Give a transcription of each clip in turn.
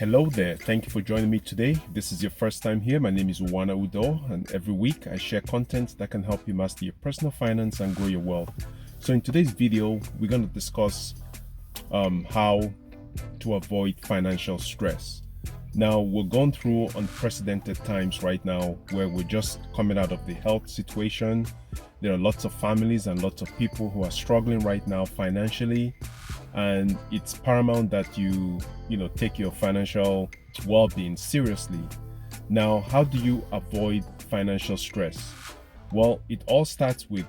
Hello there, thank you for joining me today. This is your first time here. My name is Unwana Udoh, and every week I share content that can help you master your personal finance and grow your wealth. So in today's video, we're going to discuss how to avoid financial stress. Now, we're going through unprecedented times right now where we're just coming out of the health situation. There are lots of families and lots of people who are struggling right now financially, and it's paramount that you take your financial well-being seriously. Now, how do you avoid financial stress? Well, it all starts with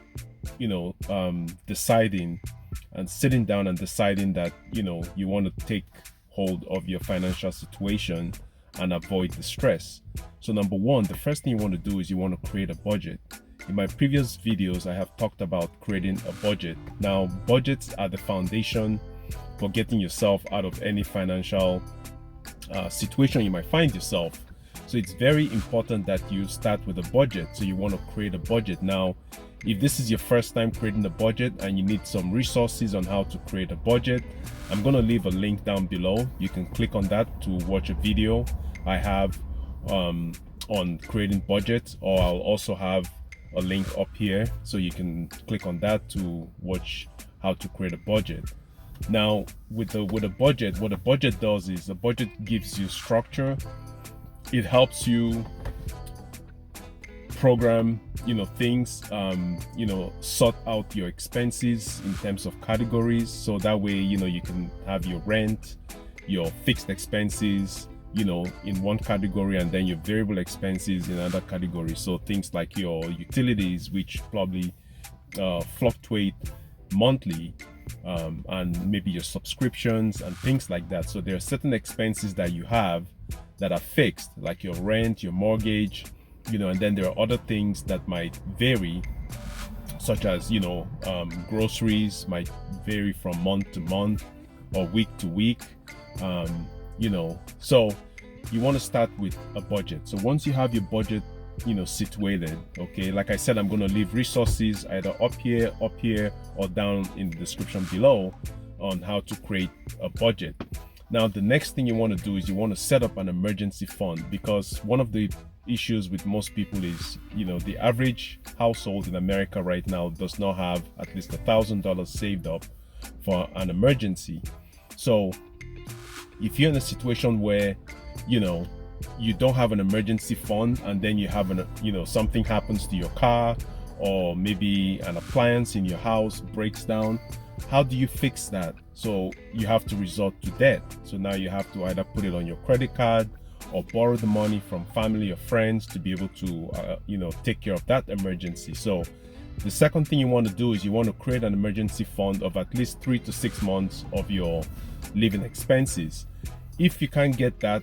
deciding and sitting down and deciding that you want to take hold of your financial situation and avoid the stress. So number one, the first thing you want to do is you want to create a budget. In my previous videos, I have talked about creating a budget. Now, budgets are the foundation for getting yourself out of any financial situation you might find yourself. So it's very important that you start with a budget. So you want to create a budget. Now, if this is your first time creating a budget and you need some resources on how to create a budget, I'm going to leave a link down below. You can click on that to watch a video I have on creating budgets, or I'll also have a link up here so you can click on that to watch how to create a budget. Now, with a budget, what a budget does is a budget gives you structure. It helps you program things, sort out your expenses in terms of categories, so that way you can have your rent, your fixed expenses in one category, and then your variable expenses in another category. So things like your utilities, which probably fluctuate monthly, and maybe your subscriptions and things like that. So there are certain expenses that you have that are fixed, like your rent, your mortgage, and then there are other things that might vary, such as groceries might vary from month to month or week to week. So you want to start with a budget. So once you have your budget situated, okay, like I said, I'm going to leave resources either up here or down in the description below on how to create a budget. Now, the next thing you want to do is you want to set up an emergency fund, because one of the issues with most people is the average household in America right now does not have at least $1,000 saved up for an emergency. So if you're in a situation where you don't have an emergency fund, and then you have something happens to your car, or maybe an appliance in your house breaks down, how do you fix that? So you have to resort to debt. So now you have to either put it on your credit card or borrow the money from family or friends to be able to take care of that emergency. So the second thing you want to do is you want to create an emergency fund of at least 3 to 6 months of your living expenses. If you can't get that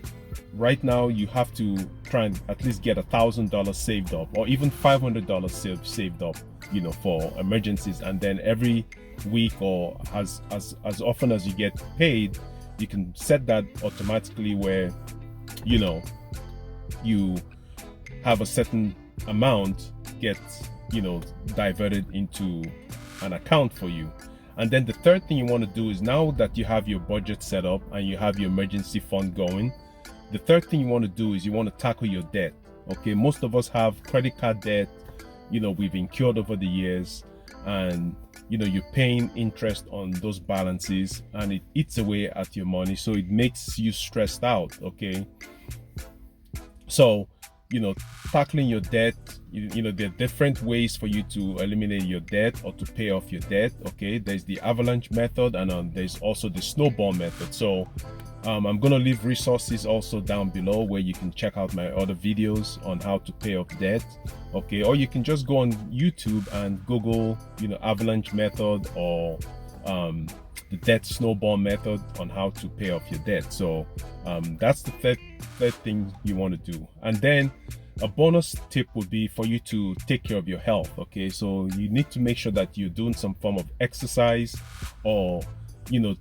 right now, you have to try and at least get $1,000 saved up, or even $500 saved up for emergencies. And then every week, or as often as you get paid, you can set that automatically where you have a certain amount get diverted into an account for you. And then the third thing you want to do is, now that you have your budget set up and you have your emergency fund going, the third thing you want to do is you want to tackle your debt. Okay, most of us have credit card debt we've incurred over the years, and you're paying interest on those balances, and it eats away at your money, so it makes you stressed out. Okay, so tackling your debt, there are different ways for you to eliminate your debt or to pay off your debt. Okay, there's the avalanche method, and there's also the snowball method. So I'm going to leave resources also down below where you can check out my other videos on how to pay off debt. Okay, or you can just go on YouTube and Google avalanche method, or the debt snowball method on how to pay off your debt. So that's the third thing you want to do. And then a bonus tip would be for you to take care of your health. Okay, so you need to make sure that you're doing some form of exercise, or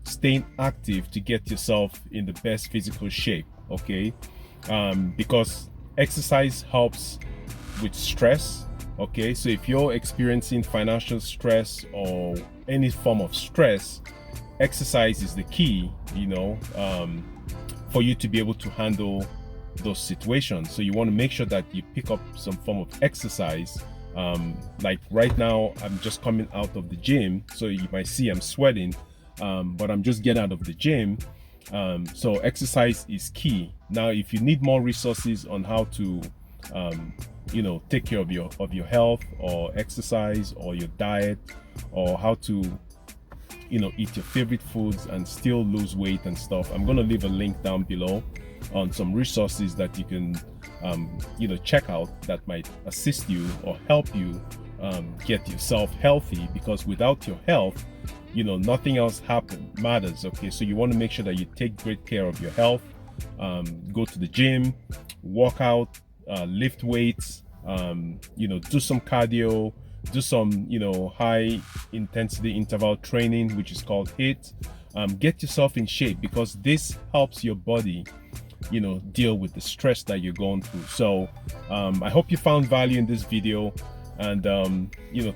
staying active to get yourself in the best physical shape. Okay, because exercise helps with stress. Okay, so if you're experiencing financial stress or any form of stress, exercise is the key for you to be able to handle those situations. So you want to make sure that you pick up some form of exercise. Like right now, I'm just coming out of the gym, so you might see I'm sweating, but I'm just getting out of the gym. So exercise is key. Now, if you need more resources on how to take care of your health, or exercise, or your diet, or how to eat your favorite foods and still lose weight and stuff, I'm going to leave a link down below on some resources that you can check out that might assist you or help you get yourself healthy, because without your health, nothing else matters. Okay, so you want to make sure that you take great care of your health. Go to the gym, work out, lift weights, do some cardio, do some high intensity interval training, which is called HIIT. Get yourself in shape, because this helps your body deal with the stress that you're going through. So I hope you found value in this video, and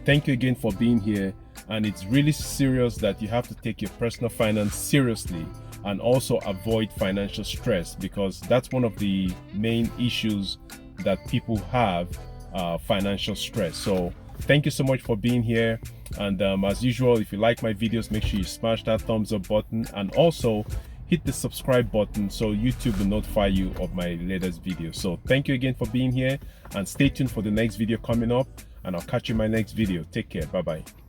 thank you again for being here. And it's really serious that you have to take your personal finance seriously, and also avoid financial stress, because that's one of the main issues that people have, financial stress. So thank you so much for being here, and as usual, if you like my videos, make sure you smash that thumbs up button, and also hit the subscribe button so YouTube will notify you of my latest video. So thank you again for being here, and stay tuned for the next video coming up, and I'll catch you in my next video. Take care. Bye bye.